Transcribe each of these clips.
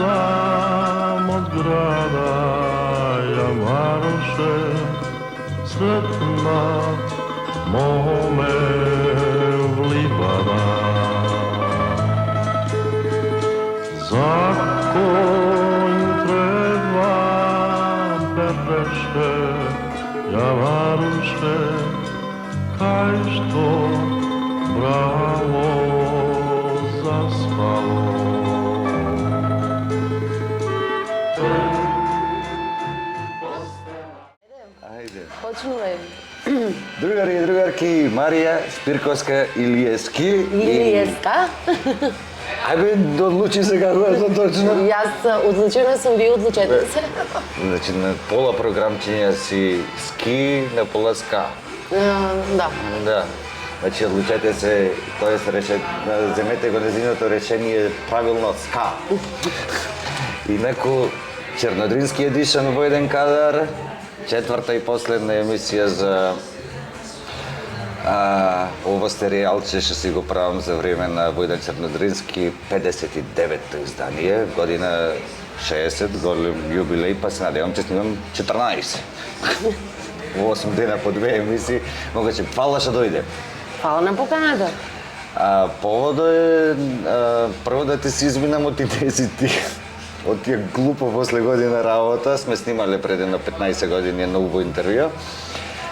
dam od grada Jamaroše, sretna mome vlibada. Za konj treba Pepeše, Jamaroše, kaj što bravo zaspalo. Ajde. Почнуваме. Другари и другарки, Марија Спирковска Илиевски. Илиевска. Ајде, одлучи се како е тоа точно. Јас одлучена сум, вие одлучете се. Значи, на пола програмчиња си ски, на пола ска. Да. Да. Значи, одлучете се, тоа се земете го незиното решение правилно ска. Инаку, Чернодрински едишн во еден кадар, четврта и последна емисија за ова серијалче што си го правам за време на Војдан Чернодрински, 59-то издание, година 60, голем јубилеј, па се надевам че снимам 14. Во 8 дена по 2 емисии, могаче фала што дојде. Фала на поканата. Поводо е прво да ти се извинам од од тие глупо после година работа. Сме снимале пред едно 15 години едно убаво интервју.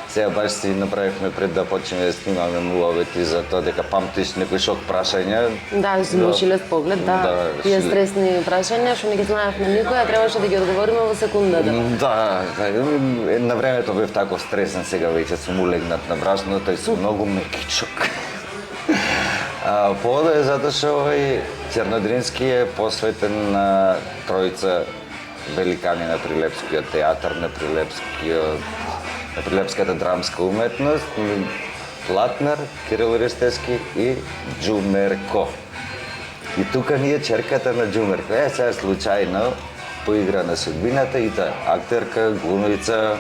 Сега баш си направивме пред да почнеме да снимаме муавети за тоа дека памтиш некои шок прашања. Да, змушиле с поглед, да. Тие стресни прашања што не ги знаевме никој, а требаше да ги одговориме во секундата. Да, на времето бев тако стресен, сега веќе сум улегнат на брашното и сум многу мекичок. Поводот е затоа што овој Чернодрински е посветен на тројца великани на Прилепскиот театар, на Прилепската драмска уметност, Платнер, Кирил Ристевски и Џумерко. И тука ние черката на Џумерко. Сега случајно поигра на судбината и таа актерка, глумица.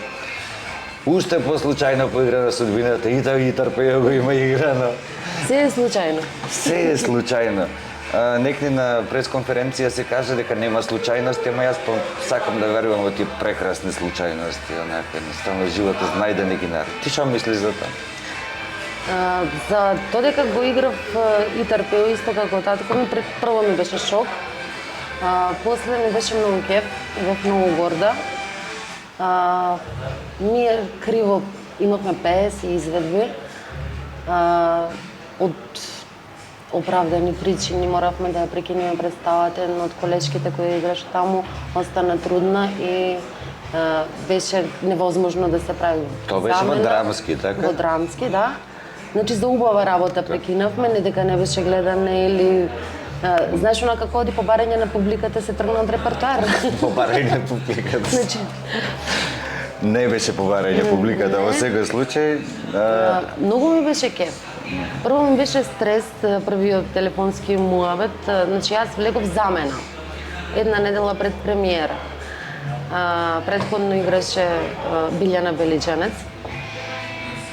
Уште по-случајно поигра на судбината и таа гитар пеја го има играно. Се е случајно. Се е случајно. Некни на пресконференција се каже дека нема случајности, ама јас сакам да верувам во тие прекрасни случајности, онака едноставно животот знае да не ги нареди. Ти што мислиш за тоа? За тоа дека го играв Итар пео исто како татко ми, прво ми беше шок. После ми беше многу кеф, бев многу горда. Ние криво имавме пеес и изведби. Од оправдани причини моравме да ја прекинеме представата. Една од колешките кои играше таму остана трудна и беше невозможно да се прави. Тоа беше во драмски, така? Во драмски, да. Значи за убава работа прекинавме, не дека не беше гледане или знаеш онака како оди побарање на публиката се тргна од репертоар. Побарање на публиката. Значи не беше побарање публиката во секој случај. Многу ми беше кеф. Прво ми беше стрес, првиот телефонски муабет, значи јас влегов замена. Една недела пред премиера. Предходно играше Билјана Белиџанец.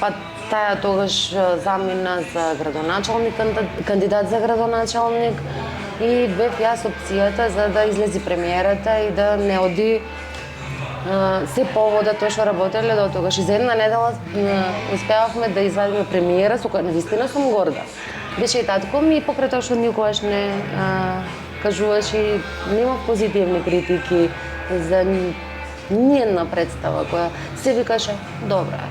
Па таа тогаш замина за градоначалник, кандидат за градоначалник и бев јас опцијата за да излези премиерата и да не оди се повода тоа што работеле до тогаш. И за една недела успеавме да извадиме премиера, со која навистина сум горда. Беше и татко ми, покрај тоа што никогаш не кажуваш и нема позитивни критики за ниједна представа која се викаше добра.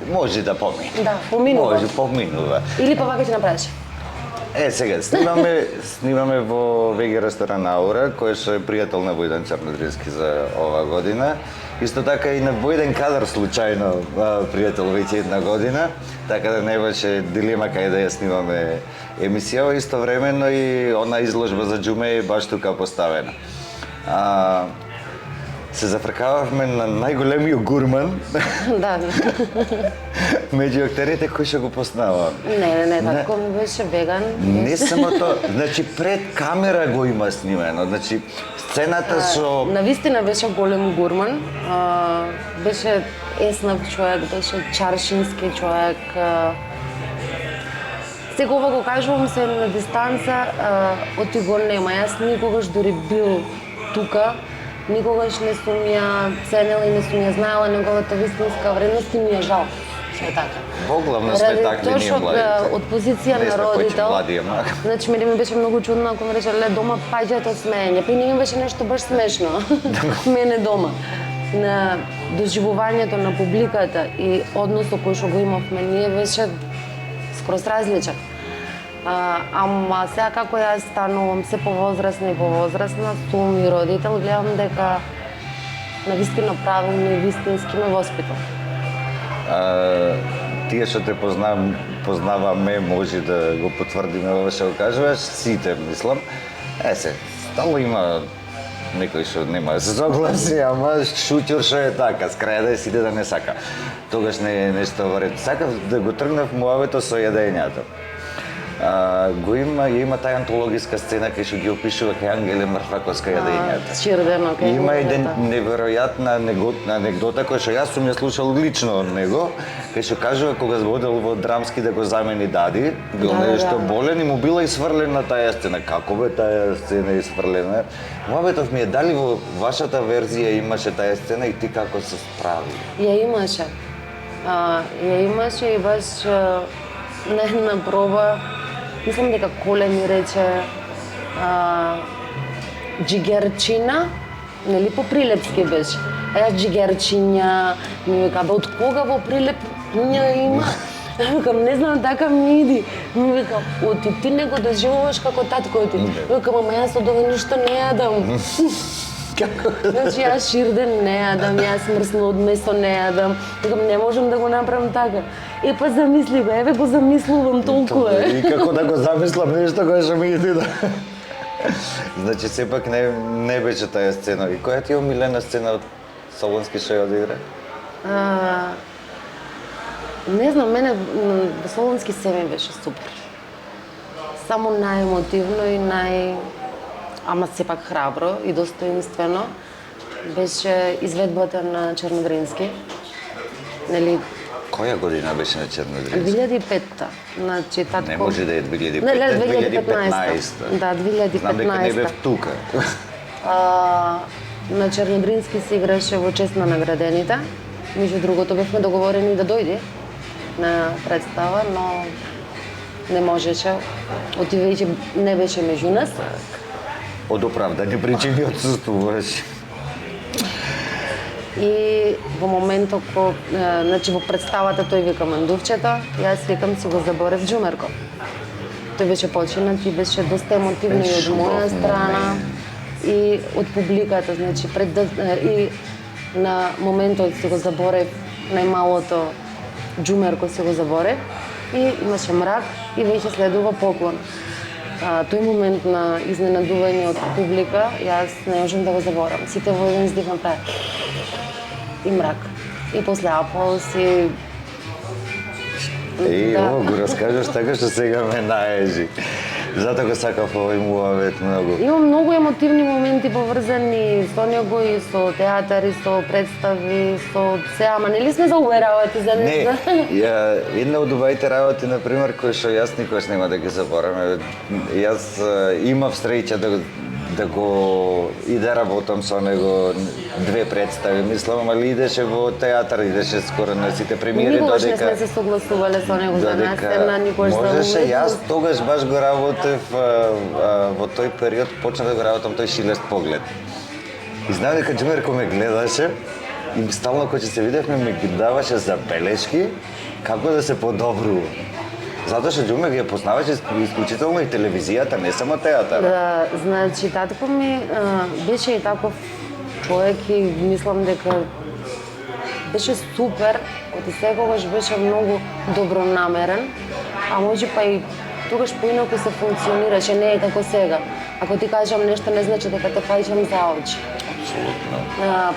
Може да помине. Да, поминува. Може, поминува. Или па вака ќе направиш. Сега, снимаме во ВГ ресторан Аура, кој што е пријател на Војдан Чернодрински за ова година. Исто така и на Војден кадар случајно пријател веќе една година, така да не беше дилема кај да ја снимаме емисија. Истовремено и она изложба за Џуме е баш тука поставена. Се зафркававме на најголемиот гурман. Да. Меѓу актерите кој што го познава. Не, татко ми беше веган. Не само тоа, значи пред камера го има снимено, значи сцената со... Навистина беше голем гурман, беше еснав човек, беше чаршински човек. Секогаш го кажувам се на дистанца, оти го нема. Јас никогаш дори бил тука, никогаш не сум ја ценела и не сум ја знаела неговата вистинска вредност и ми е жал. Што е така. Поглавно сме такви ние Тоа младите. што од позиција Не на сме повеќе родител, млади, ама. значи мене ми беше многу чудно ако ми рече ле дома паѓаат од смеење, па и не ми беше нешто баш смешно. Мене дома. На доживувањето на публиката и односот кој што го имавме ние беше скроз различен. Ама сега како јас станувам се повозрасна и повозрасна, сум и родител, гледам дека навистина правилно и вистински ме воспитал. Тие што те познаваме, може да го потврдиме ова што го кажуваш, сите мислам. Се, стало има некој што нема да се согласи, ама шутјор што е така, скрај да сиде да не сака. Тогаш не е нешто вред. Сакав да го тргнав муавето со јадењето. Има таа антологиска сцена кај што ги опишува кај Ангеле Мрфаковска јадењата. Чирдено кај Има него, еден да. неверојатна анегдота која што јас сум ја слушал лично од него, кај што кажува кога водел во драмски да го замени Дади, бил Да, нешто да. болен и му била исфрлена таа сцена. Како бе таа сцена исфрлена? Муабетов ми е дали во вашата верзија имаше таа сцена и ти како се справи? Ја имаше. Ја имаше и баш на една проба, мислам дека Коле ми рече джигерчина, нели по прилепски беше. А јас джигерчиња, ми вика, бе, од кога во Прилеп ња има? Викам, не знам, така ми иди. Ми вика, оти ти не го доживуваш како татко ти. Викам, ама јас од ова ништо не јадам. Како? Значи јас ширден не јадам, јас мрсно од месо не јадам. Викам, не можам да го направам така. Па замисли го, еве го замислувам толку е. И како да го замислам нешто кое што ми иде да... Значи сепак не беше таа сцена. И која ти е омилена сцена од Солонски што ја одигра? Не знам, мене во Солонски се ми беше супер. Само најемотивно и ама сепак храбро и достоинствено беше изведбата на Чернодрински. Нели, Која година беше на Чернодрински? 2005-та. Значи, татко... Не може да е 2005, Не, 2015. Да, 2015. Знам дека не бев тука. На Чернодрински се играше во чест на наградените. Меѓу другото бевме договорени да дојде на представа, но не можеше. Отивајќи не беше меѓу нас. Од оправдани причини отсуствуваш. И во моментот значи во представата тој вика Мандувчето, јас викам си го заборев Џумерко. Тој беше починат и беше доста емотивно и од моја страна и од публиката, значи и на моментот си го заборев најмалото Џумерко си го заборев и имаше мрак и веќе следува поклон. Тој момент на изненадување од публика, јас не можам да го заборам. Сите во еден здих направи и мрак. И после аплауз и... Ово го раскажеш така што сега ме наежи. Затоа го сакав овој муавет многу. Има многу емотивни моменти поврзани со него и со театар и со представи, со се, ама нели сме за уве работи за Не, една од оваите работи, например, кои што јас никош нема да ги заборавам. Јас имав среќа да го и да работам со него две представи, мислам, али идеше во театар, идеше скоро на сите премиери, Никогаш не сме се согласувале со него за настена, никогаш за можеше, уметност. јас тогаш баш го работев во тој период, почнав да го работам тој шилест поглед. И знам дека Џумерко ме гледаше и стално кога се видевме ми ги даваше забелешки како да се подобрува. Затоа што Џуме ги ја познаваше исклучително и телевизијата, не само театар. Да, значи татко ми беше и таков човек и мислам дека беше супер, оти секогаш беше многу добронамерен, а може па и тогаш поинаку се функционираше, не е како сега. Ако ти кажам нешто не значи дека те фаќам за очи. Апсолутно.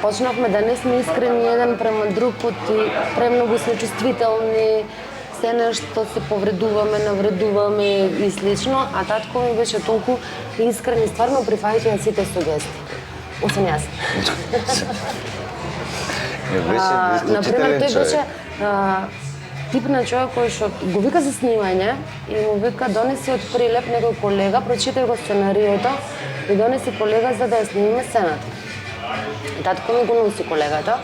Почнавме да не сме искрени еден према друг, оти премногу сме чувствителни, се нешто се повредуваме, навредуваме и слично, а татко ми беше толку искрен и стварно прифаќа сите сугестии. Освен јас. Беше исклучителен Например, тој човек. беше тип на човек кој што го вика за снимање и му вика донеси од Прилеп некој колега, прочитај го сценариото и донеси колега за да ја снимиме сцената. И татко ми го носи колегата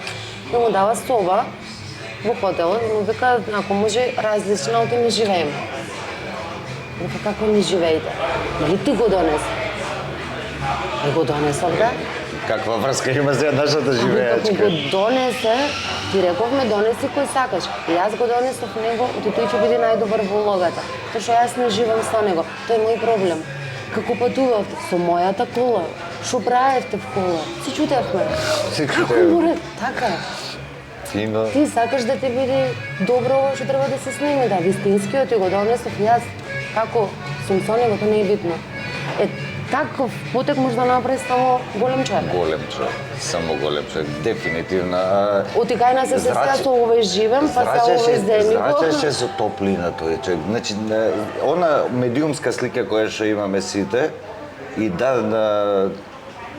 и му дава соба во хотелот и му вика ако може различна од ни живееме. Вика како ни живеете? Дали ти го донеси? И го донесов да. Каква врска има за нашата Како живеачка? го донесе, ти рековме донеси кој сакаш. И јас го донесов него и тој ќе биде најдобар во улогата. Тоа што јас не живеам со него, тој е мој проблем. Како патувавте? Со мојата кола. Шо правевте в кола? Се чутевме. Се Како чутевме. море? Така. Фино. Ти сакаш да ти биде добро ова што треба да се сними, да вистинскиот ти го донесов јас. Како сум со него, тоа не е битно. Е, таков потек може да направи само голем човек. Голем човек, само голем човек, дефинитивно. Отикајна се сестра со овој живем, па со овој земјико. Зрачеше со топлина тој човек. Значи, она медиумска слика која што имаме сите, и да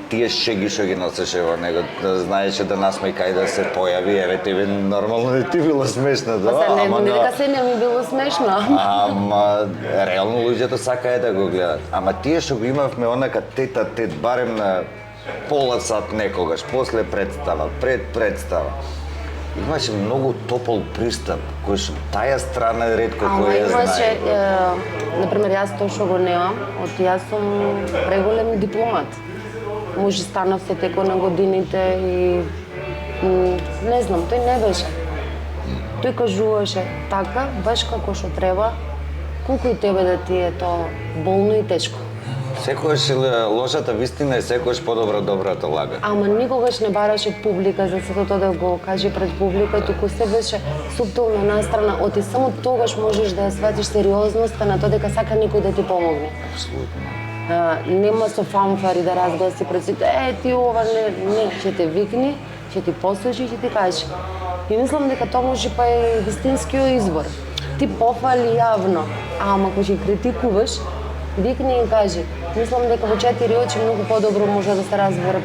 тие шеги што ги носеше во него, да знаеше да насмејка и да се појави, еве тебе нормално не ти било смешно, да? Па се не дека се не ми било смешно. Ама реално луѓето сакаат да го гледат. Ама тие што го имавме онака тет а тет, барем на пола сат некогаш, после представа, пред представа. Имаше многу топол пристап, кој што таа страна ретко Ама кој ја имаше, знае. например, јас тоа што го немам, јас сум преголем дипломат. Може станав со текот на годините и не знам, тој не беше. Тој кажуваше така, баш како што треба, колку и тебе да ти е тоа болно и тешко. Секогаш лошата вистина е секогаш подобра добрата лага. Ама никогаш не бараше публика за сето тоа да го каже пред публика, туку се беше суптилно настрана, оти само тогаш можеш да ја сватиш сериозноста на тоа дека сака некој да ти помогне. Апсолутно. Нема со фанфари да разгласи пред сите, ти ова не, ќе те викни, ќе ти послуши и ќе ти каже. И мислам дека тоа може па е вистинскиот избор. Ти пофали јавно, ама кога ќе критикуваш, викни и кажи. Мислам дека во 4 очи многу подобро може да се разберат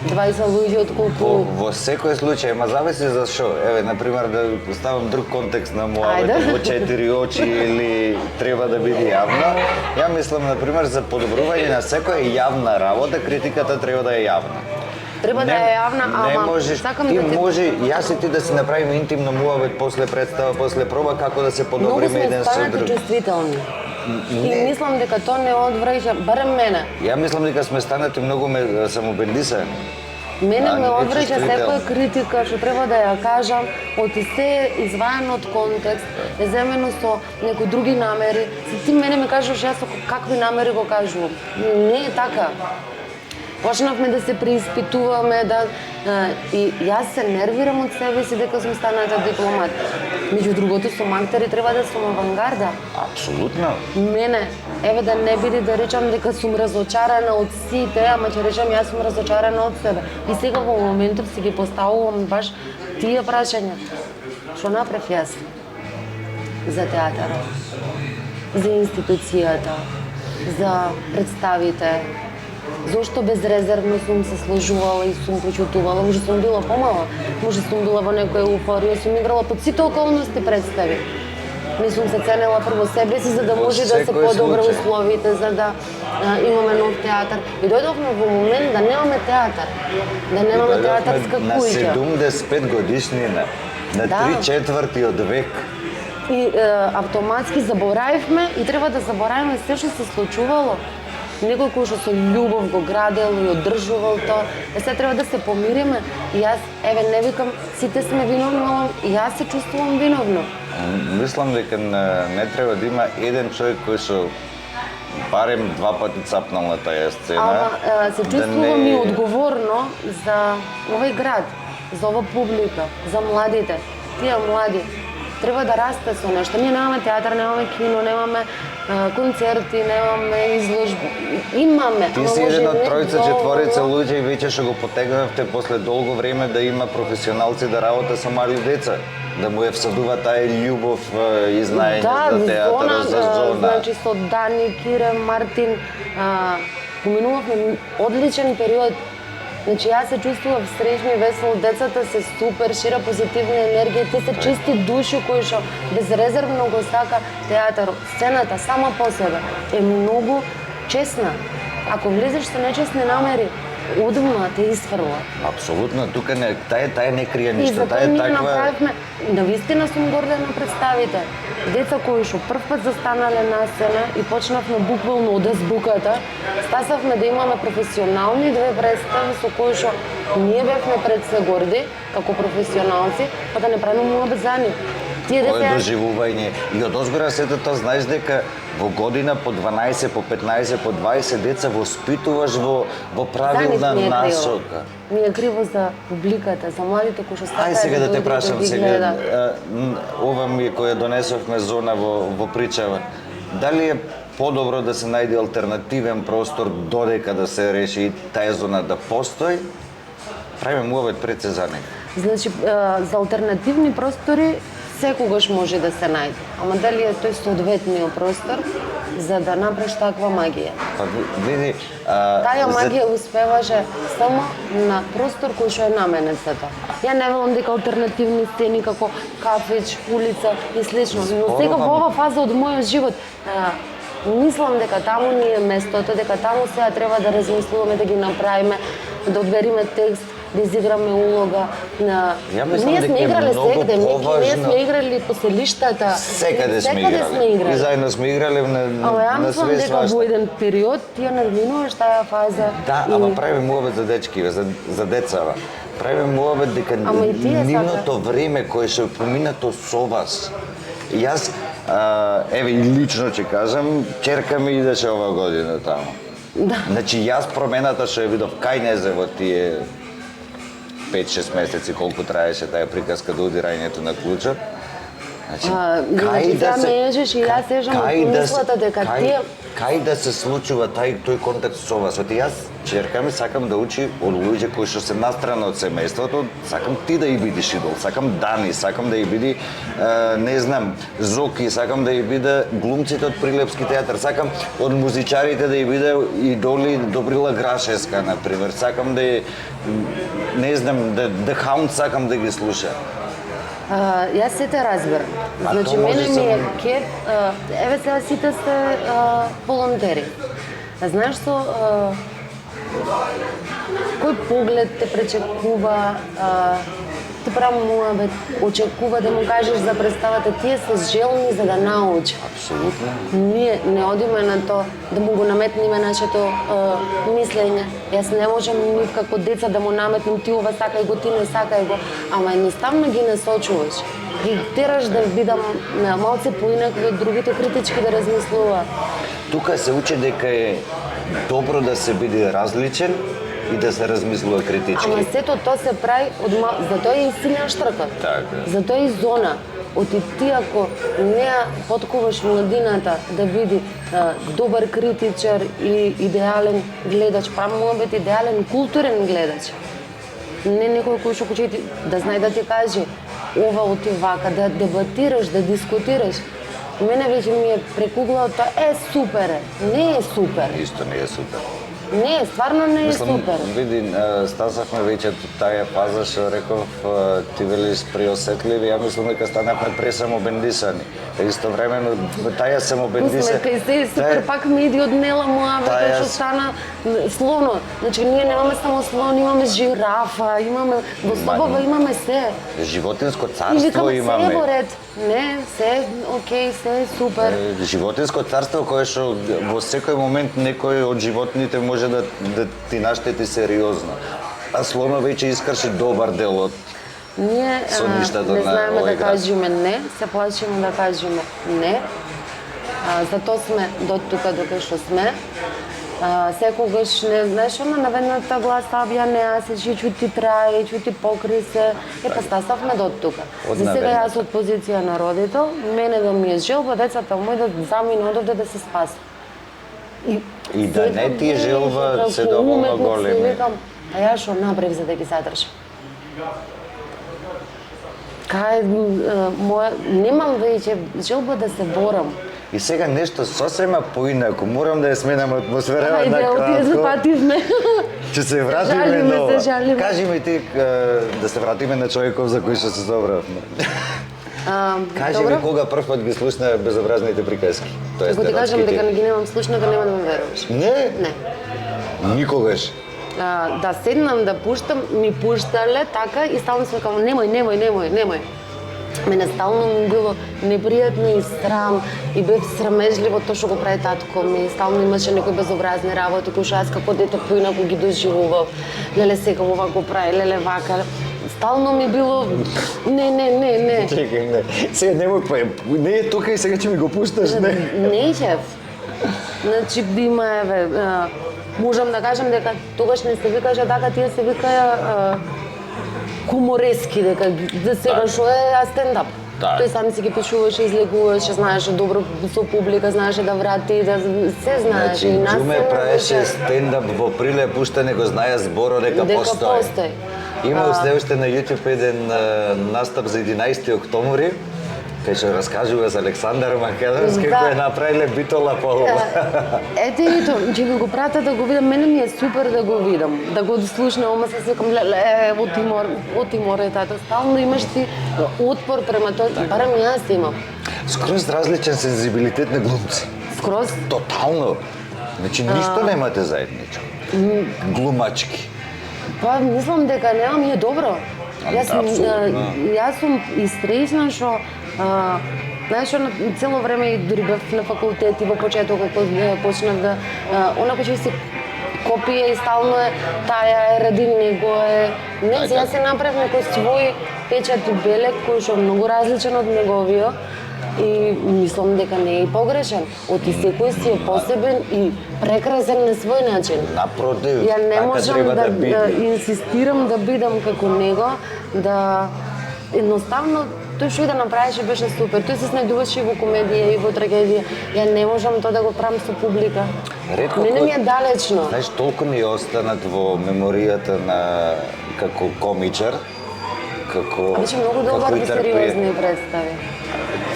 20 луѓе отколку... Во секој случај, ма зависи за шо. Еве, например, да ставам друг контекст на мојавето Ајде. во 4 очи или треба да биде јавна. Ја мислам, например, за подобрување на секоја јавна работа, критиката треба да е јавна. Треба да е јавна, ама не можеш, сакам ти да ти... може, јас и ти да си направиме интимно муавет после представа, после проба, како да се Многу подобриме сме еден со станати друг. чувствителни. И мислам дека тоа не одвраќа, барем мене. Ја мислам дека сме станати многу самобендисани. Мене ме не одвраќа чувствителни. секоја критика што треба да ја кажам, оти се изваено од контекст, земено со некои други намери. Ти мене ми кажеш јас со какви намери го кажувам. Не е така. Почнавме да се преиспитуваме, и јас се нервирам од себе си дека сум станата дипломат. Меѓу другото, сум актер и треба да сум авангарда. Апсолутно. Мене, еве да не биде да речам дека сум разочарана од сите, ама ќе речам јас сум разочарана од себе. И сега во моментов си ги поставувам баш тие прашања. Што направив јас за театарот, за институцијата, за представите, зошто безрезервно сум се сложувала и сум почутувала, може сум била помала, може сум била во некоја еуфорија, сум играла под сите околности представи. Не сум се ценела прво себе си, за да може да се секој подобре случај. условите, за да имаме нов театар. И дојдовме во момент да немаме театар, да немаме театарска На куќа. 75 годишнина, на Да. 3/4 од век. И автоматски заборавивме и треба да заборавиме се што се случувало. Некој кој што со љубов го градел и одржувал тоа. Се треба да се помириме. И јас, еве, не викам, сите сме виновни, ама и јас се чувствувам виновно. Мислам дека не треба да има еден човек кој што барем 2 пати цапнал на таа сцена. Ама се да чувствувам не- и одговорно за овој град, за ова публика, за младите. Тие млади треба да расте со нешто. Ние немаме театар, немаме кино, немаме концерти, немаме изложби. Имаме, Ти ама си може еден од не тројца, доволно. четворица луѓе и веќе што го потегнавте после долго време да има професионалци да работа со мали деца. Да му е всадува таа љубов и знаење за театарот, за зона. Значи со Дани, Кире, Мартин, поминувавме одличен период Значи јас се чувствував среќна и весела, децата се супер, шира позитивна енергија, те се чисти души кои што безрезервно го сака театар. Сцената сама по себе е многу честна. Ако влезеш со нечестни намери, одма те изфрла. Апсолутно, тука не, таа не крие И ништо, затоа таа е ние таква... направивме, навистина сум горда на представите. Деца кои што прв пат застанале на сцена и почнавме буквално од азбуката, стасавме да имаме професионални две представи со кои што ние бевме пред се горди, како професионалци, па да не правиме муабет за нив. Тие Ое деца доживување. И од озгора сето тоа знаеш дека во година по 12, по 15, по 20 деца воспитуваш во правилна насока. Ми е криво за публиката, за младите кои што сакаат Ај сега да те дојдат прашам ги сега, гледат. ова ми која донесовме зона во причава. Дали е подобро да се најде алтернативен простор додека да се реши и таа зона да постои? Правиме муавет пред се за него. Значи, за алтернативни простори секогаш може да се најде. Ама дали е тој соодветниот простор за да направиш таква магија? Па види, Таа магија успеваше само на простор кој што е наменет за тоа. Ја не велам дека алтернативни сцени како кафич, улица и слично, но сега во ова фаза од мојот живот мислам дека таму ни е местото, дека таму сега треба да размислуваме, да ги направиме, да одбериме текст, да изиграме улога на... мислам Ние дека сме е играле многу секаде, ние поважно. сме играли по селиштата. секаде сме играли. И заедно сме играли Ама ја на мислам све дека свашта. во еден период ти ја надминуваш таа фаза. Да, ама правиме муавет за дечкиве, за децава. Правиме муавет дека Ама и тие нивното време кое што е поминато со вас. Јас, еве и лично ќе кажам, ќерка ми идеше ова година таму. Да. Значи јас промената што ја видов кај незе во тие 5-6 месеци колку траеше таа приказка до удирањето на клучот. Значи, значи, сега ме ежеш и јас ежам од помислата дека тие... Кај да се случува тој контакт со вас? Оти јас, ќерка ми, сакам да учи од луѓе кои што се настрана од семејството, сакам ти да ја бидиш идол, сакам Дани, сакам да ја биди, не знам, Зоки, сакам да ја биде глумците од Прилепски театар, сакам од музичарите да ја биде идоли Добрила Грашевска, например, сакам да ја, не знам, The Hound сакам да ги слуша. Јас се те разбирам. Значи, тоа може мене ми е само- кеф, еве сега сите сте волонтери. Знаеш со кој поглед те пречекува, ти прави муабет, очекува да му кажеш за представата, тие се желни за да научат. Апсолутно. Ние не одиме на тоа да му го наметниме нашето мислење. Јас не можам нив како деца да му наметнем ти ова сакај го, ти не сакај го, ама едноставно ги насочуваш. Ги тераш да бидам малце поинакви од другите, критички да размислуваат. Тука се учи дека е добро да се биде различен и да се размислува критички. Ама сето тоа се прави затоа е и силен штркот. Така. Затоа е и зона. Оти ти ако не ја подкуваш младината да биде добар критичар и идеален гледач, муабет идеален културен гледач. Не некој кој што ќе да знае да ти каже ова оти вака, да дебатираш, да дискутираш. Мене веќе ми е прекуглao тоа супер е. Не е супер. Исто не е супер. Не, стварно не е супер. Види, стасавме веќе таа фаза што реков, ти велиш преосетливи, ја мислам дека станавме пресамобендисани. Истовремено таа самобендиса... Пусме кај се супер, пак ми иди однела муавета Таа што стана слоно. Значи ние немаме само слон, имаме жирафа, имаме во собава имаме се. Животинско И царство викаме се е во имаме. ред. Не, се е окей, се е супер. Животинско царство кое што во секој момент некој од животните може да ти наштети сериозно. А слоно веќе искрши добар дел од... Ние Со ништата не на знаеме овој да град. кажеме не, се плашиме да кажеме не. Затоа сме до тука докај што сме. Секогаш не знаеш она наведната глас абја не се чути трае, чути покри се. Па стасавме до тука. Од За сега наведната. јас од позиција на родител, мене да ми е желба децата мои да замине одовде да се спасе. И да не ти е желба како се доволно уметник си големи. викам, а ја што направив за да ги задржам? Кај моја немам веќе желба да се борам. И сега нешто сосема поинаку, морам да ја сменам атмосфера Ајде, на отие кратко. запативме. Ќе се вратиме Жалиме на се, ова. жалиме. Кажи ми ти да се вратиме на човеков за кој што се собравме. Кажи ми Добро. кога прв пат ги слушна безобразните приказки. Тоа Ако ти кажам дека не ги немам слушнато, нема да ме веруваш. Не, Не. никогаш. Да седнам да пуштам, ми пуштале така и стално се викам немој. Мене стално ми било непријатно и срам и бев срамежливо тоа што го прави татко ми. Стално имаше некои безобразни работи кои што јас како дете поинаку ги доживував. Леле сега ова го прави, леле вака. Стално ми било не. Чекај, не. Сега немој па не е тука и сега ќе ми го пушташ, не. Не шеф. Значи има еве можам да кажам дека тогаш не се викаше така, тие се викаја хуморески, дека за сега што е стендап. Так. Тој сам си ги пишуваше, излегуваше, знаеше добро со публика, знаеше да врати, да се знаеше Значи, и нас Џуме правеше стендап во приле пуштане, го знае зборо дека постои. Има уште уште на YouTube еден настап за 11 октомври, кај што раскажува за Александар Македонски Да. кој направиле Битола Полова. Ете ето, ќе ви го пратя да го видам, мене ми е супер да го видам, да го слушнам, ама се секам, леле, отимор е тата, стално имаш ти отпор према тоа, барам јас имам. Скроз различен сензибилитет на глумци. Скроз, Тотално. Значи ништо немате заедничко. Глумачки. па мислам дека нема ми е добро. Апсолутно. Јас сум истресна што знаеш, цело време и дури бев на факултет и во почеток кога почнав да онако че си копија и стално е таја е ради него е. Не, јас се направив некој свој печат и белег кој што е многу различен од неговиот и мислам дека не е и погрешен. Оти секој си е посебен и прекрасен на свој начин. Напротив, Ја не така можам треба да биде. инсистирам да бидам како него, да едноставно тој што и да направеше беше супер. Тој се снајдуваше и во комедија и во трагедија. Ја не можам тоа да го правам со публика. Ретко Мене ми е кој- далечно. Знаеш, толку ми е останат во меморијата на како комичар, како Беше многу добар како во интерпрет. сериозни представи.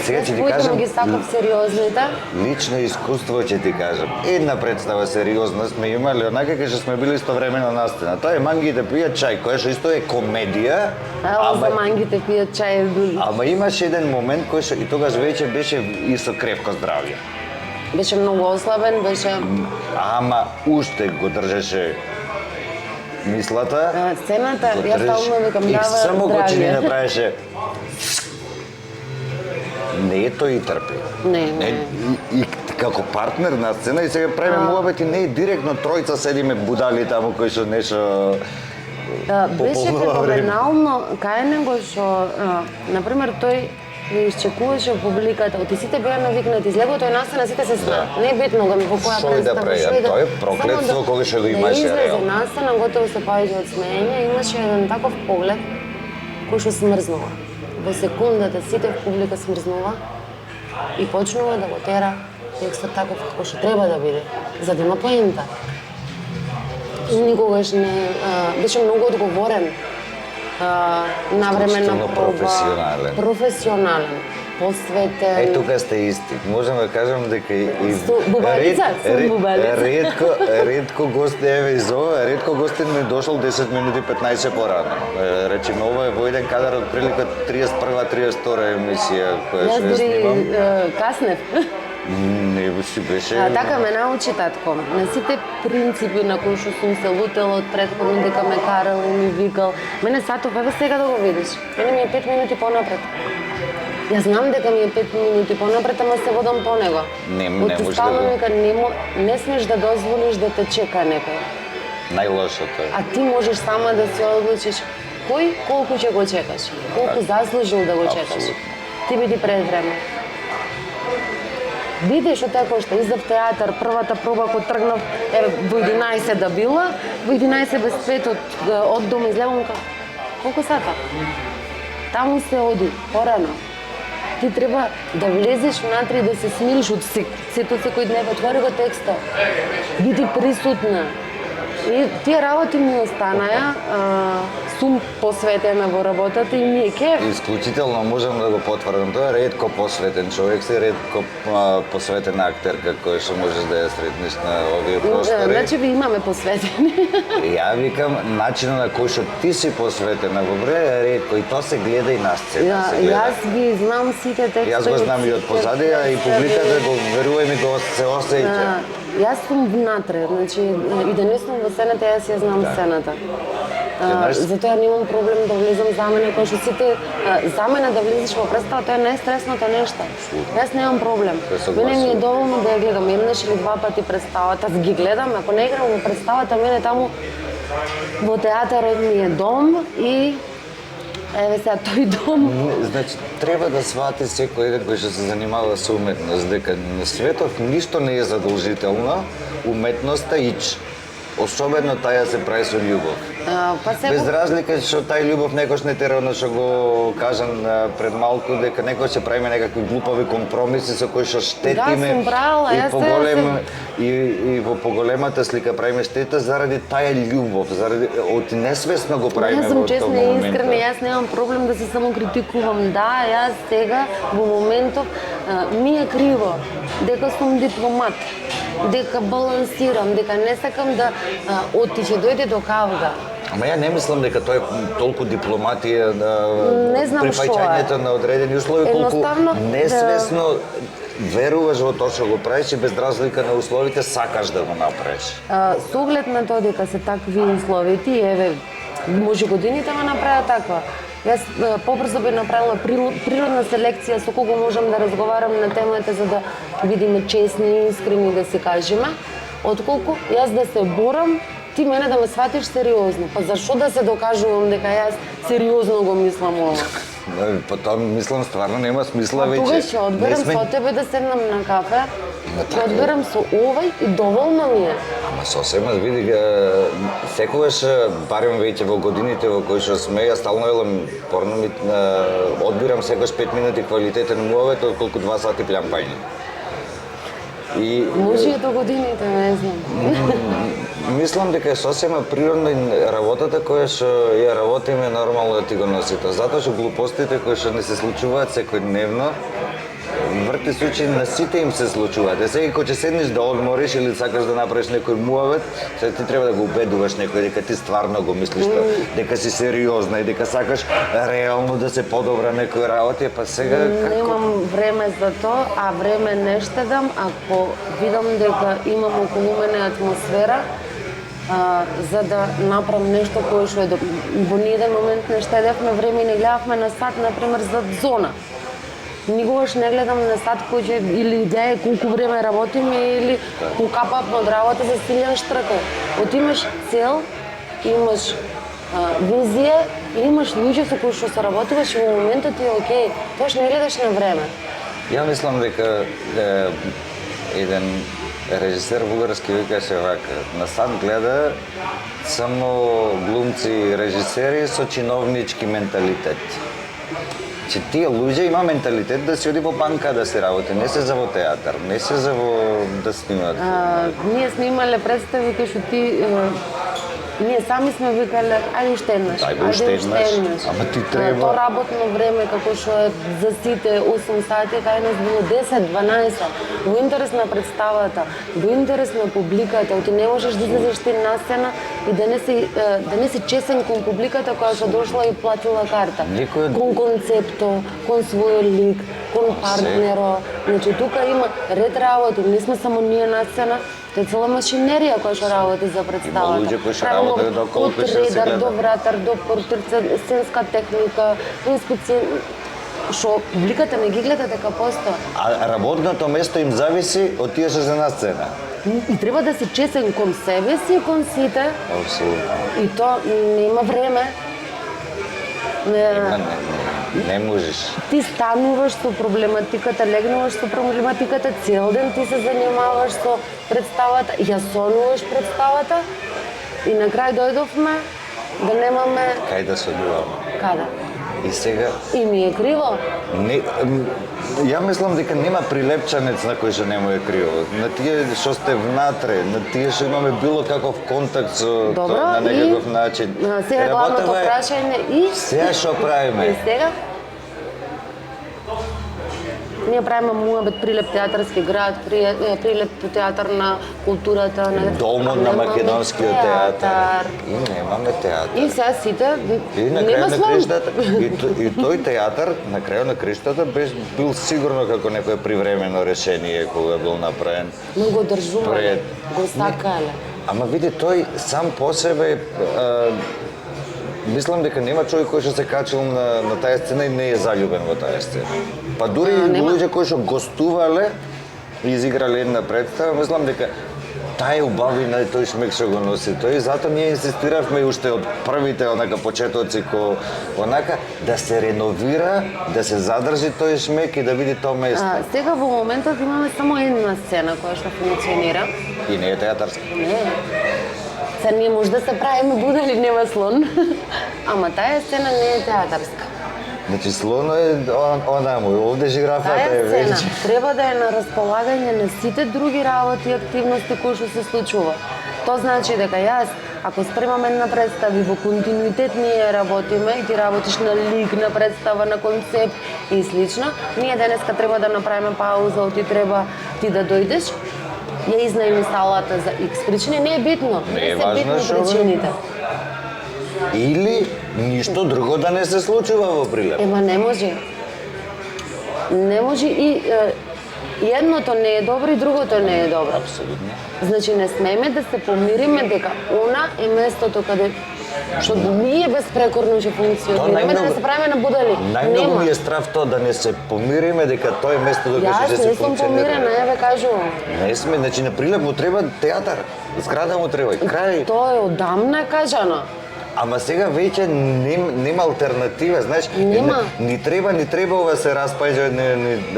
Сега ќе ти Јас кажам, ги сакав сериозните. лично искуство ќе ти кажам. Една представа сериозна сме имали, онака кај што сме били истовремено на сцена. Тоа е Мангите пијат чај, која што исто е комедија, Ама за мангите пијат чај. ама имаше еден момент кој што и тогаш веќе беше и со крепко здравје. Беше многу ослабен, беше Ама уште го држеше мислата. сцената, го јас држеше стално викам и дава само го че ни здравје. направеше. Не е тој и трпи. Не. И како партнер на сцена и сега правиме муабети, не е директно тројца седиме будали таму кои што нешто Беше пополнува време. феноменално кај него што, например, тој ја исчекуваше публиката, оти сите беа навикнати, излегува тој насцена, сите се сна. Не е битно го во која Шо и да представа, прави, шо и да... тоа е проклетство Само кога што го имаше, Да излезе реално. насцена, готово се паѓа од смеење, имаше еден таков поглед кој што смрзнува. Во секундата сите в публика смрзнува и почнува да го тера текстот таков како што треба да биде, за да има поента. Никогаш не беше многу одговорен, навремена Исклучително проба, професионален. професионален, посветен. Е, тука сте исти. Можам да кажам дека и Бубалица, сум бубалица. ретко гости еве из ова, ретко гостин ми дошол 10 минути 15 порано. Речеме ова е во еден кадар од прилика 31-32 емисија која Јас што ја дури снимам. каснев. Не си беше. Така ме научи татко. На сите принципи на кои што сум се лутела од претходно дека ме карал и ми викал. Мене сатов, еве сега да го видиш. Мене ми е 5 минути понапред. Јас знам дека ми е 5 минути понапред, ама се водам по него. Не Оти може стално да го- вика, не смеш да дозволиш да те чека некој. Најлошото. А ти можеш сама да се одлучиш кој колку ќе го чекаш, колку заслужил да го чекаш. Апсолутно. Ти биди пред време. Бидеш од тако што издав театар, првата проба кој тргнав, во 11 да била, во 11 без 5 од дома излегувам колку сата? Таму се оди, порано. Ти треба да влезеш внатре и да се смириш од сето секој днев, отвори го текстот. Биди присутна. И тие работи ми останаја сум посветена во работата и ми е кеф. Исклучително можам да го потврдам. Тоа е ретко посветен човек, си ретко посветена актерка која што можеш да ја сретнеш на овие простори. Значи ви имаме посветени. Ја викам, начинот на кој што ти си посветена во време е ретко и тоа се гледа и на сцена. се гледа. Јас ги знам сите текстови. Јас го знам и од позади, а и публиката го верувај ми го се осеќа. Јас сум внатре, значи и да не сум во сцената, јас ја знам сцената. знаеш- Затоа немам проблем да влезам за мене, кој што сите за мене да влезеш во представа, тоа е најстресното нешто. Јас немам проблем. Се согласувам. Мене ми е доволно да ја гледам еднаш или два пати представата, ги гледам, ако не играм во представата, мене таму во театарот ми е дом и еве сега тој дом. Значи, треба да свати секој еден кој што се занимава со уметност, дека на светот ништо не е задолжително, уметноста ич. Особено таја се прави со љубов. Па Без се разлика што тај љубов некош не тера што го кажам пред малку, дека некој се правиме некакви глупави компромиси со кои што штетиме сум правила, и јас поголем и во поголемата слика правиме штета заради таја љубов, заради од несвесно го правиме Јас сум во тој честна и момент. искрена, јас немам проблем да се самокритикувам. Да, јас сега во моментов ми е криво дека сум дипломат, дека балансирам, дека не сакам да ќе дојде до кавга. Ама ја не мислам дека тоа е толку дипломатија Не знам прифаќањето што е. на одредени услови, колку Едноставно, несвесно веруваш во тоа што го правиш и без разлика на условите сакаш да го направиш. Со оглед на тоа дека се такви условите, еве, може годините ме направи таква. Јас побрзо би направила природна селекција со кого можам да разговарам на темата за да бидеме честни и искрени да си кажеме, отколку јас да се борам, ти мене да ме сватиш сериозно. Па зашо да се докажувам дека јас сериозно го мислам ова? Потоа мислам стварно нема смисла А веќе. тогаш ќе одберам Не сме- со тебе да седнам на кафе, ќе така е. одберам со овај и доволно ми е. Ама сосема види секогаш барем веќе во годините во кои што сме, ја стално велам порно ми одбирам секогаш 5 минути квалитетен муавет отколку 2 сати плямпање. И Може и до годините, не знам. мислам дека е сосема природна работата која што ја работиме нормално да ти го носите. Затоа што глупостите кои што не се случуваат секојдневно, врти случаи на сите им се случуваат. Сега кога ќе седнеш да одмориш или сакаш да направиш некој муавет, сега ти треба да го убедуваш некој дека ти стварно го мислиш тоа, дека си сериозна и дека сакаш реално да се подобра некој работи, па сега како Немам време за тоа, а време не штедам ако видам дека имам околу мене атмосфера за да направам нешто кое што е во ниеден момент не штедевме време и не гледавме на сат, например, за зона. Никогаш не гледам на сат кој ќе или гледа колку време работиме или капавме од работа за Силјан Штркал. Од имаш цел, имаш визија и имаш луѓе со кои што се работуваш и во моментот ти е окей, тоаш не гледаш на време. Ја мислам дека еден режисер бугарски викаше вака, на сад гледа само глумци и режисери со чиновнички менталитет. Че тие луѓе има менталитет да си оди во банка да се работи, не се за во театар, не се за во да снимат. Ние снимале представи кај што ти ние сами сме викале, ајде уште еднаш, Ајде уште еднаш, ама ти треба. То работно време како што е за сите 8 сати, кај нас било 10-12, во интерес на представата, во интерес на публиката, ти не можеш да излезеш ти на сцена и да не си чесен кон публиката која што дошла и платила карта. Никој- Кон концепто, кон свој лик, кон партнеро. Значи тука има ред работи, не сме само ние на сцена, тоа е цела машинерија која што работи за представата. Има луѓе кои што работат доколку кои од што се редар гледа. до вратар, до портир, сценска техника, што публиката не ги гледа дека постои. А работното место им зависи од тие што се на сцена. И треба да си чесен кон себе си и кон сите, Апсолутно. и то нема време. Не можеш. Ти стануваш со проблематиката, легнуваш со проблематиката, цел ден ти се занимаваш со представата, ја сонуваш представата и на крај дојдовме да немаме Кај да се одуваме. каде. И сега И ми е криво. не, ја мислам дека нема прилепчанец на кој што не му е криво. На тие што сте внатре, на тие што имаме било каков контакт со Добро, тоа на некаков начин. сега главното Работава е прашање и Се што правиме. И сега? Ние правиме муабет прилеп театарски град, прилеп театар на културата, на Домот на Немаме македонскиот театар. И немаме театар. И сега сите И на нема крајот на слон. криштата, и тој театар на крајот на криштата бил сигурно како некое привремено решение кога бил направен. Но го држувале, Пред- го сакале. Ама види, тој сам по себе мислам дека нема човек кој што се качил на таа сцена и не е заљубен во таа сцена. Па дури и нема. луѓе кои што гостувале и изиграле една представа, мислам дека таа убавина и тој шмек што го носи тој, затоа ние инсистиравме уште од првите онака почетоци онака да се реновира, да се задржи тој шмек и да види тоа место. Сега во моментот имаме само една сцена која што функционира. И не е театарска. Не. Сега ние може да се правиме будали нема слон, ама таа сцена не е театарска. Значи слоно е она му, овде жирафата Таа е сцена веќе. треба да е на располагање на сите други работи и активности кои што се случува. Тоа значи дека јас, ако спремам една представа и во континуитет ние работиме и ти работиш на лик, на представа, на концепт и слично, ние денеска треба да направиме пауза, ти треба ти да дојдеш, ја изнајми салата за X причини, не е битно. Не е се важно битни што, бе. причините. Или ништо друго да не се случува во прилеп. Ема не може. Не може и едното не е добро и другото не е добро. Апсолутно. Значи не смееме да се помириме дека она е местото каде што ние безпрекорно ќе функционираме, да не се правиме на будали. Најмногу Нема. ми е страв тоа да не се помириме дека тоа е местото каде ќе Јас се не сум помирена, функционира. еве кажувам. Не сме, значи на прилеп му треба театар. Зграда му треба, крај. Тоа е одамна кажано. Ама сега веќе нема алтернатива, знаеш, Нема. ни треба ова се распаѓа,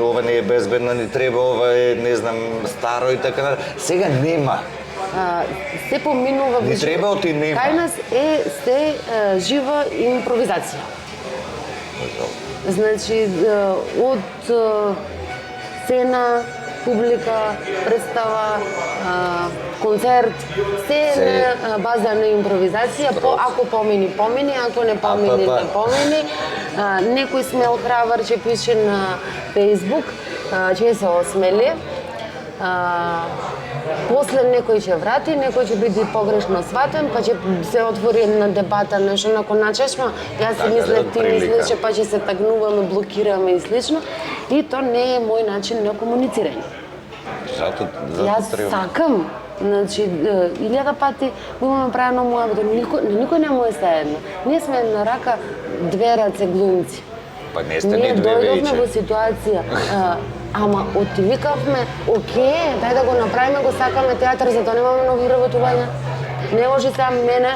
ова не е безбедно, ни треба ова е, не знам, старо и така натаму. Сега нема. Се поминува Ни треба оти нема. Кај нас е се жива импровизација. Значи од сцена, публика, представа, концерт, се е на база на импровизација, ако помини, ако не помини, не помини. Некој смел храбар ќе пише на Facebook, ќе се осмели. После некој ќе врати, некој ќе биде погрешно сватен, па ќе се отвори една дебата, нешто нако начешма, јас си Така, мислев, ти прилика. мислеше, па ќе се тагнуваме, блокираме и слично. И тоа не е мој начин на комуницирање. Зато Јас треба. сакам, значи, 1000 пати го имаме правено муабет, никој не му е заедно. Ние сме една рака, две раце глумци. Па не сте Ние ни две дојдовме во веќе. ситуација, ама отвикавме, окей, дај да го направиме, го сакаме театар, затоа немаме нови вработувања. Не може сега мене,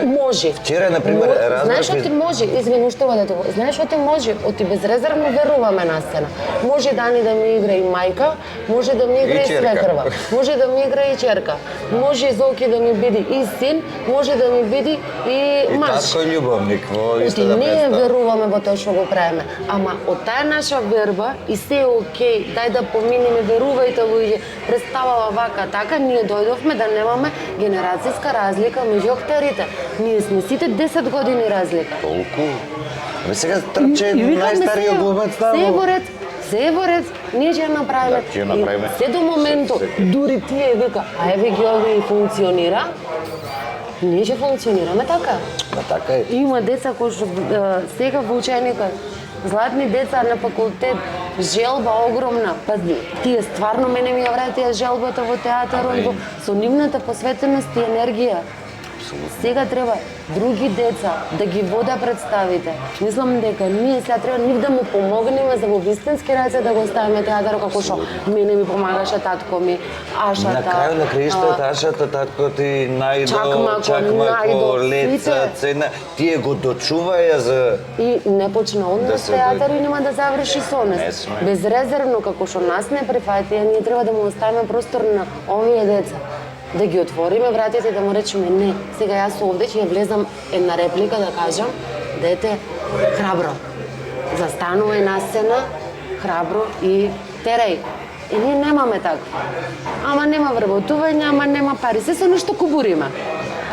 може. Вчера, например, Знаеш што ти може? Извини, уште вадете го. Знаеш што ти може? Оти безрезервно веруваме на сцена. Може Дани да ми игра и мајка, може да ми игра и черка. свекрва, може да ми игра и черка, може Зоки да ми биде и син, може да ми биде и И маж. татко и љубовник во Оти истата ние представа. веруваме во тоа што го правиме, ама од таа наша верба и се е окей, дај да поминеме, верувајте луѓе, представава вака така, ние дојдовме да немаме генерацијска разлика меѓу актерите. Ние сме сите 10 години разлика. Толку? Ме сега трче И викаме, најстариот глумец се е таму. во ред, се е во ред, ние ќе ја направиме. Да, ќе ја направиме. И се до моментот, дури тие вика, а еве ги овие функционира, ние ќе функционираме така. Па така е. Има деца кои што сега во ученикот, златни деца на факултет, желба огромна. Па тие стварно мене ми ја вратија желбата во театарот, со нивната посветеност и енергија. Сега треба други деца да ги вода представите. Мислам дека ние сега треба нив да му помогнеме за во вистински раце да го ставиме театар како што мене ми помагаше татко ми, Ашата. На крајот на краиштата Ашата, татко ти, Најдо, Чакмако, Чакмако, Леца, сите. Цена, тие го дочуваја за... И не почна од Да нас се театар и нема да заврши со Не нас. сме. Безрезервно, како што нас не прифатија, ние треба да му оставиме простор на овие деца. Да ги отвориме вратите и да му речеме не. Сега јас овде ќе ја влезам една реплика да кажам дете, храбро. Застанувај на сцена, храбро и терај. И ние немаме такво. Ама нема вработување, ама нема пари. Се со нешто кубурима.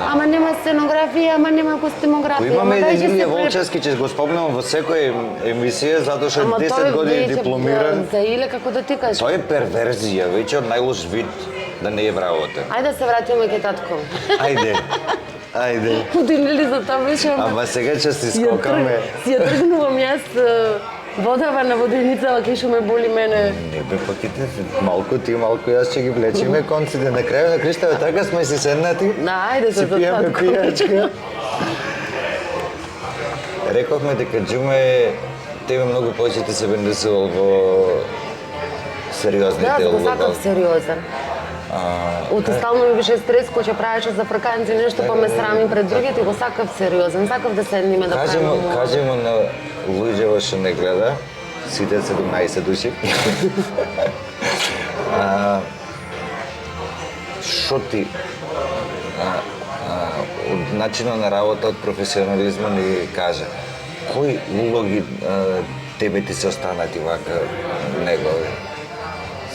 Ама нема сценографија, ама нема костюмографија. Имаме ама дај еден ќе Илија се Волчевски, ќе го спомнам во секој емисија, затоа што Ама 10 тој години веќе, дипломиран. За Иле, како да ти кажеш? Тоа е перверзија, веќе од најлош вид да не е вработен. Ајде да се вратиме ке татко. Ајде. Ајде. Подинели за тоа беше, Ама сега ќе си скокаме. Си ја тргнувам јас водава на воденицава, кај што ме боли мене. Не бе, пак и ти, малку ти, малку јас ќе ги влечиме конците. На крајот на криштава така сме си седнати. Да, ајде Си за пијаме татко. пијачка. Рековме дека Џуме тебе многу повеќе ти се бендесувал во сериозните Да, го улога. сакав сериозен. Од стално ми беше стрес кој ќе правеше за фрканци нешто, па ме срами пред другите, го сакав сериозен. Сакав да седниме да правиме. Кажемо на луѓето што не гледа, сите 17 души. Шо ти од начинот на работа, од професионализма ни каже, кои улоги тебе ти се останати вака негови?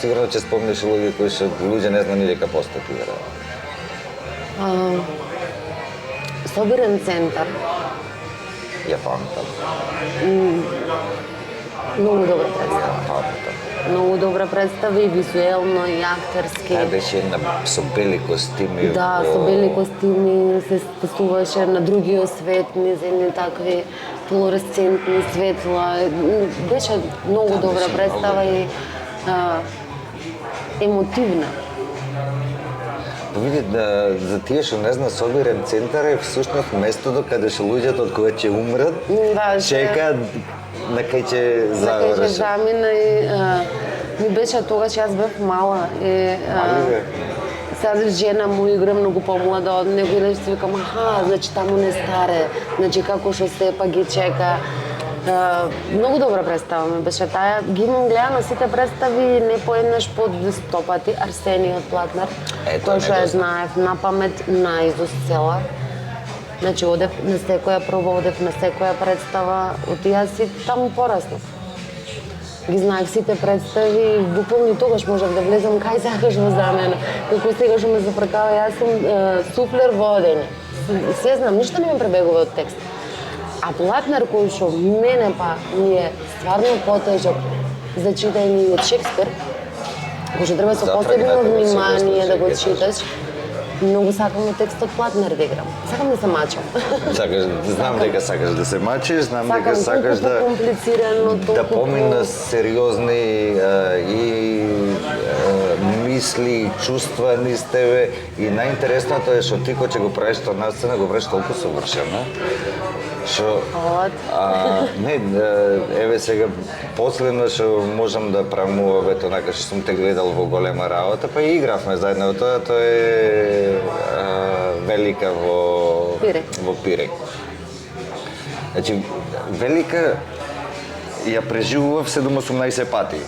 Сигурно ќе спомнеш улоги кои што луѓе не знани дека постати да работат. Собирен центар. Ја памтам. Многу добра представа. Памтам. Многу добра представа и визуелно, и актерски. Таа беше една со бели костими. Да, со бели костими се спасуваше на другиот свет, низ едни такви флуоресцентни светла. Беше многу добра представа и емотивна. Види, за тие што не зна, собирен центар е всушност местото каде што луѓето од кога ќе умрат, Да, чекаат на кај ќе Кај ќе завршат. замина и ми беше тогаш јас бев мала и сега жена му игра многу помлада од него и нешто си викам, аха, значи таму не старе, значи како што се па ги чека. Многу добра представа ми беше таа. Ги имам гледано сите представи не поеднаш по 100 пати. Арсениот Платнер, тој што ја знаев на памет, наизуст цела. Значи одев на секоја проба, одев на секоја представа, отидав си таму пораснав. Ги знаев сите представи, буквално и тогаш можев да влезам кај сакаш во замена. Како сега што ме запракава, јас сум суфлер во одење. Се знам, ништо не ми пребегува од текст. А Платнер кој што мене па ми е стварно потежок за читање и од Шекспир, кој што треба со посебно внимание да го читаш, многу сакам и текстот Платнер да играм. Сакам да се мачам. Сакаш, знам дека сакаш да се мачиш, знам дека сакаш да комплицирано, помина сериозни и мисли, чувства низ тебе и најинтересното е што ти кога ќе го правиш тоа на сцена, го правиш толку совршено. Што не, еве сега последно што можам да прамувам онака што сум те гледал во голема работа, па и игравме заедно тоа е Велика во Пиреј. Значи Велика ја преживував 7-18 пати.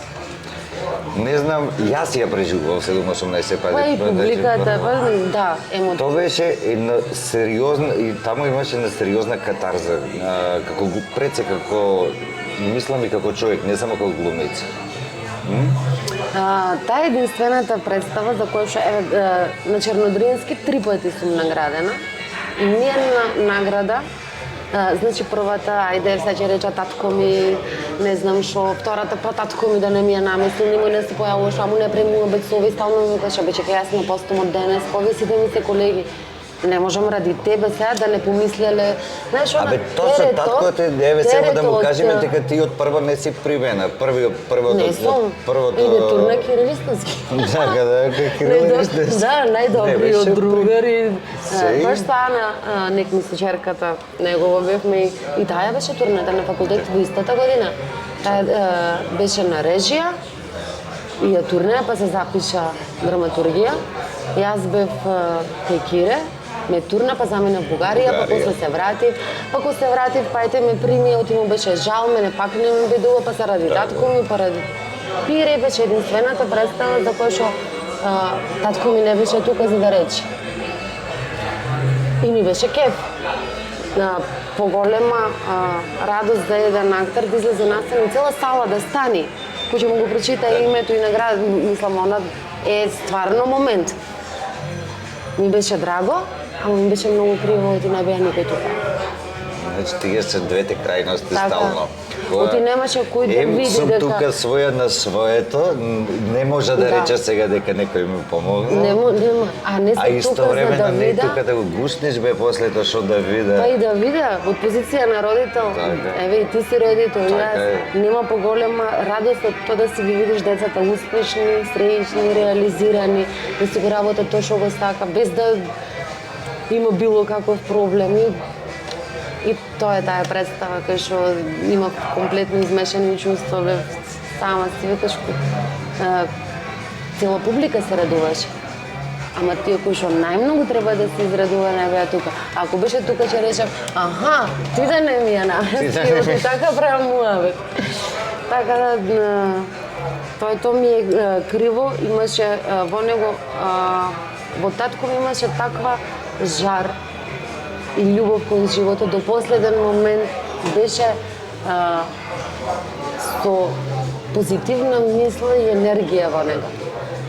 Не знам, јас ја преживував 7-18 пати. Па и публиката, да, емотивно. Тоа беше една сериозна, и таму имаше една сериозна катарза, како пред се како, мислам и како човек, не само како глумец. Таа е единствената представа за која што на Чернодрински 3 пати сум наградена и ниједна награда. Значи првата, ајде, сега ќе реча татко ми, не знам што, втората па татко ми да не ми ја намесли, немој не се појавуваш, аму не премува бед сови, стално ми каже, бе чекај, јас на постумот денес, пове сите ми се колеги. Не можам ради тебе сега да не помислеле, знаеш, она точно таткото е, еве само да му кажеме дека ти од прва не си примена. Првото не сум. Иде турна Кирилистовски. Да, Кирилистовски. Да, најдобриот другар и баш стана нек ми се черката негова бевме и таа беше турната на факултет во истата година. Таа беше на режија и ја турнеа па се запиша драматургија. Јас бев кај Кире, ме турна, па замина в Бугарија, па после се вратив. Па кога се вратив, па ете ме прими, оти му беше жал, мене пак не ме бедува, па се ради татко ми, па ради Пиреј беше единствената представа за која што татко ми не беше тука за да рече. И ми беше кеф. поголема радост за еден актер да излезе на сцена и цела сала да стани, кој ќе му го прочита името и награда, мислам, она е стварно момент. Ми беше драго, ама ми беше многу криво оти не беа никој тука. Значи, тие се двете крајности Така. стално. Оти немаше кој да Ем види сум дека... тука своја на своето, не може да Да. рече сега дека некој ми помогна. Нема, а не А се тука за истовремено да не вида, тука да го гушнеш бе после тоа што да виде. па и да вида од позиција на родител. Така. Еве и ти си родител, Така јас е. нема поголема радост од тоа да си ги видиш децата успешни, среќни, реализирани, да си го работат тоа што го сака, без да има било каков проблем. И тоа е таа представа кај што има комплетно измешани чувства, бе, сама си викаш, цела публика се радуваше. Ама тие кои што најмногу треба да се израдува не беа тука. Ако беше тука ќе речам, аха, ти да не ми ја наместил, ти така правам муавет. Така да, тоа ми е криво, имаше во него, во татко ми имаше таква жар и љубов кон животот, до последен момент беше со позитивна мисла и енергија во него.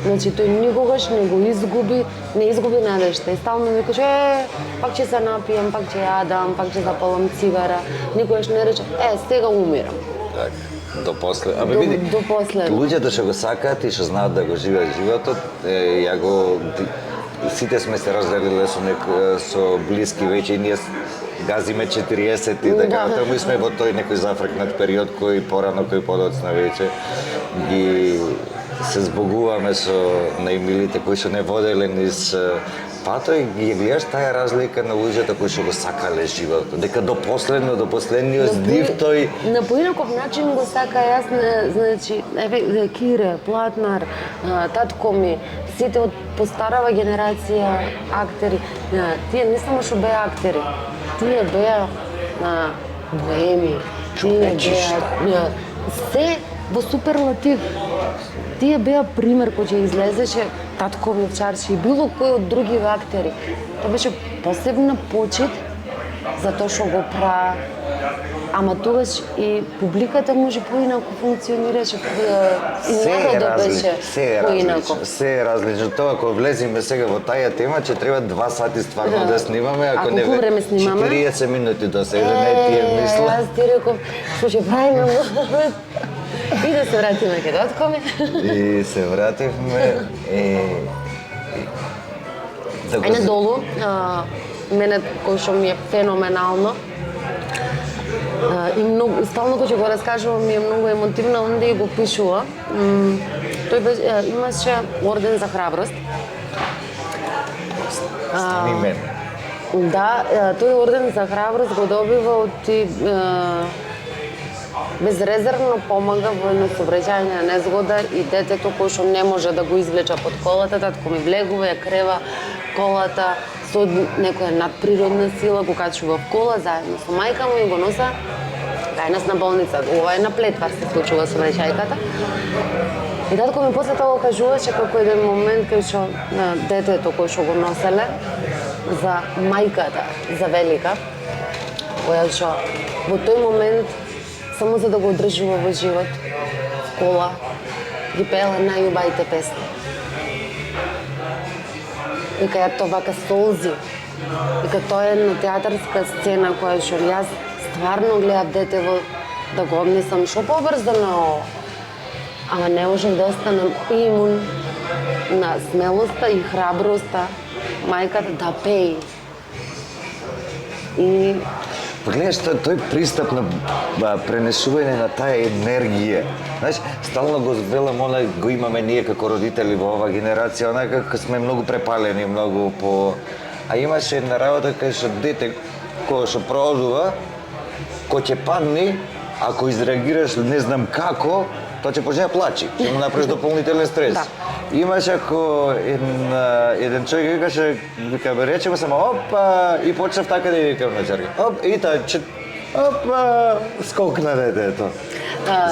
Значи, тој никогаш не го изгуби, не изгуби надежта. И стално ми каже, пак ќе се напијам, пак ќе јадам, пак ќе запалам цигара. Никогаш не рече, сега умирам. Така, до после. Абе До- види, до после. луѓето што го сакаат и што знаат да го живеат животот, ја го сите сме се разделиле со блиски веќе и ние газиме 40 и така, Да. таму сме во тој некој зафркнат период кој порано, кој подоцна веќе ги се збогуваме со најмилите кои што не воделе низ патој, ги гледаш таа разлика на луѓето кои што го сакале животот, дека до последниот здив тој На поинаков начин го сака јас, значи, еве Кире, Платнар, татко ми, сите од постарава генерација актери, тие не само што беа актери, тие беа боеми, тие беа се во суперлатив. Тие беа пример кој ќе излезеше татко ми Чарчи и било кој од други актери. Тоа беше посебна почит за тоа што го праваа. Ама тогаш и публиката може поинаку функционираше, и народот беше поинаку. се е различно. Тоа ако влеземе сега во таа тема, ќе треба 2 сати стварно да снимаме, А ако не колку време снимаме? 40 минути до сега, не тие мисла. Јас ти реков, што ќе правиме и да се вратиме кај татко ми. И се вративме да го Ајде надолу, мене кој што ми е феноменално, и многу, стално кој ќе го раскажувам ми е многу емотивно, онде и го пишува. Тој имаше орден за храброст. Стани мене. Да, тој орден за храброст го добива од безрезервно помага во една сообраќајна незгода и детето кој што не може да го извлече под колата, татко ми влегува, ја крева колата со некоја надприродна сила, го качува в кола заедно со мајка му и го носа кај нас на болница. Ова е на Плетвар се случува сообраќајката. И татко ми после тоа кажуваше како еден момент кај што детето кој што го носеле за мајката, за Велика, која што во тој момент само за да го одржува во живот, в кола, ги пеела најубавите песни. Вика ја тоа вака солзи. Вика тоа е една театарска сцена која што јас стварно гледав детево да го однесам шо побрзо на ово. Ама не можев да останам имун на смелоста и храброста мајката да пее. И Погледаш тој пристап на пренесување на таа енергија. Знаеш, стално го велам, она го имаме ние како родители во оваа генерација, онака како сме многу препалени, многу по... А имаше една работа кај што дете кој што проодува, кој ќе падне, ако изреагираш не знам како, тоа ќе почне да плачи, ќе му направиш дополнителен стрес. Да. Имаше ако еден човек викаше, вика бе речеме само опа и почнав така да викам на ќерка. Оп и таа опа скокна детето.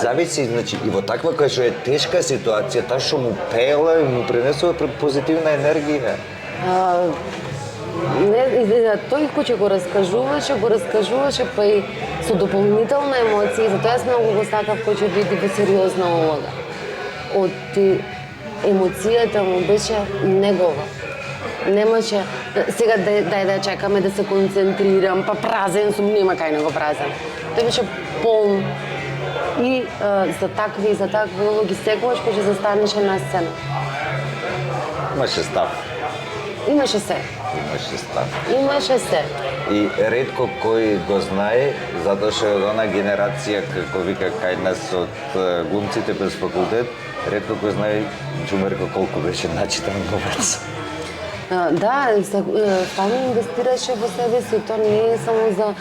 Зависи, значи и во таква која што е тешка ситуација, таа што му пеела и му пренесува позитивна енергија. тој кој ќе го раскажуваше, па и со дополнителна емоција, и затоа јас многу го сакав кој ќе биде во сериозна улога. Емоцијата му беше негова. Немаше, сега дај да чекаме да се концентрирам, па празен сум, нема кај него празен. Тој беше полн. И за такви улоги секогаш кога ќе застанеше на сцена. Имаше став. Имаше се. Имаше се. И ретко кој го знае, затоа што од она генерација, како вика кај нас од глумците без факултет, ретко кој знае Џумерко колку беше начитан глумец. Да, стално инвестираше во себе си, тоа не е само за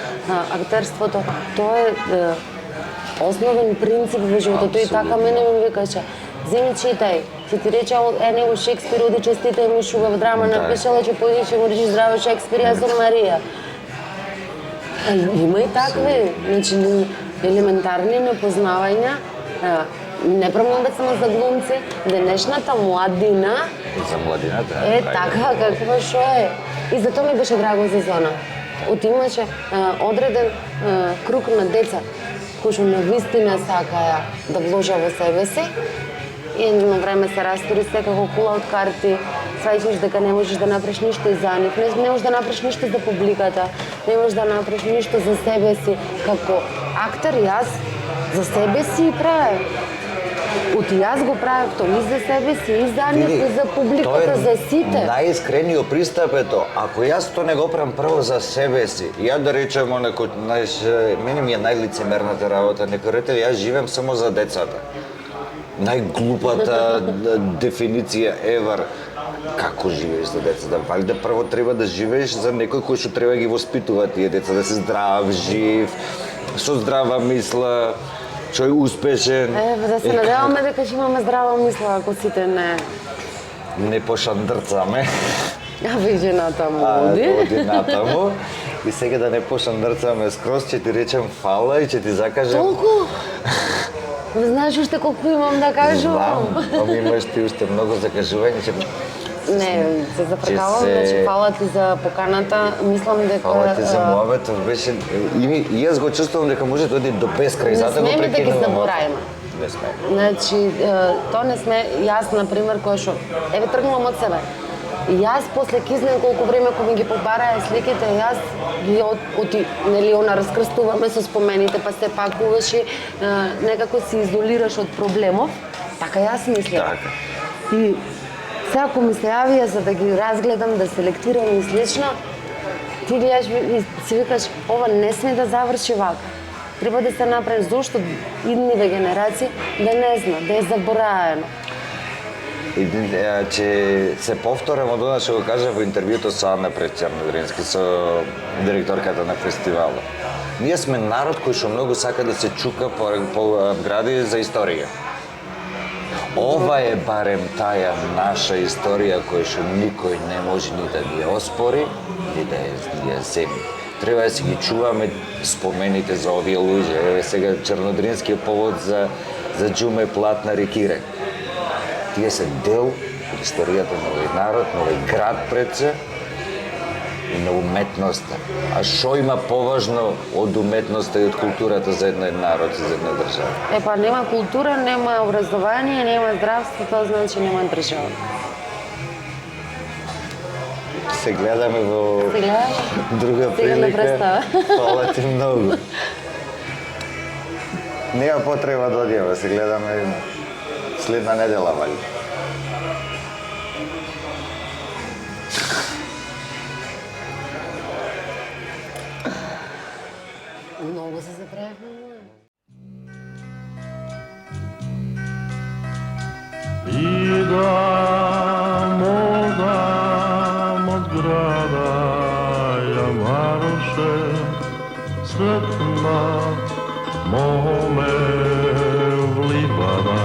актерството, тоа е основен принцип во животот. Тој така мене ми викаше, земи читај, ќе ти рече него Шекспир, оди честитај му шугав драма, напишала ќе појди ќе му речи здраво Шекспир, јас сум Марија. Има и такви, значи елементарни непознавања, не промоват само за глумци, денешната младина За младината е така каква што е. И затоа ми беше драго за Зона. Имаше одреден круг на деца кои што навистина сакаја да вложа во себе си. И едно време се растури секако кула од карти, сваќаш дека не можеш да направиш ништо и за нив, не можеш да направиш ништо за публиката, не можеш да направиш ништо за себе си. Како актер јас за себе си правев. Јас го правев тоа и за себе си, и за нив, и за публиката, за сите. Најискрениот пристап е тоа. Ако јас тоа не го правам прво за себе си, ја да речем некој, мене ми е најлицемерната работа, некој рете, јас живеам само за децата. Најглупата дефиниција ever. Како живееш за децата? Вали да прво треба да живееш за некој кој што треба да ги воспитува тие деца, да се здрав, жив, со здрава мисла, што е успешен. Да се надеваме дека ќе имаме здрава мисла, ако сите не пошандрцаме. А ви натаму оди. Оди натаму. И сега да не пошандрцаме скроз, ќе ти речем фала и ќе ти закажем... Толку? Знаеш уште колку имам да кажувам? Знам, ама имаш ти уште многу закажување. Не, се запрекавам, значи фала ти за поканата. Мислам дека... Фала ти за муабетот, беше... И јас го чувствувам дека може да оди до бескрај, затоа го прекинувам. Не сме да ги заборајме. Не сме. Значи, тоа не сме, јас, например, кој што... Еве, тргнувам од себе. Јас после кизнем колку време кога ми ги побараа сликите, јас ги нели она раскрстуваме со спомените, па се пакуваш и некако се изолираш од проблемов. Така јас мислам. Така. И сега ако ми се јавија за да ги разгледам, да селектирам и слично, ти гледаш и си викаш, ова не сме да заврши вака. Треба да се направи, зошто идниве генерации да не знат, да е забораено. Че се повторам од она што го кажа во интервјуто со Ана Прецернодрински, со директорката на фестивалот. Ние сме народ кој што многу сака да се чука по гради за историја. Ова е барем таа наша историја која што никој не може ни да ги оспори, ни да ја земи. Треба да си ги чуваме спомените за овие луѓе. Еве сега Чернодринскиот повод за Џуме Платна Рекире. Тие се дел од историјата на овој народ, на овој град пред се и на уметноста. А што има поважно од уметноста и од културата за еден народ и за една држава? Па нема култура, нема образование, нема здравство, тоа значи нема држава. Се гледаме во друга прилика. Фала ти многу. Нема потреба да одиме, се гледаме следна недела, вали. Многу се забравивме. Идам од града, ја мароше, сретна моме в ливада.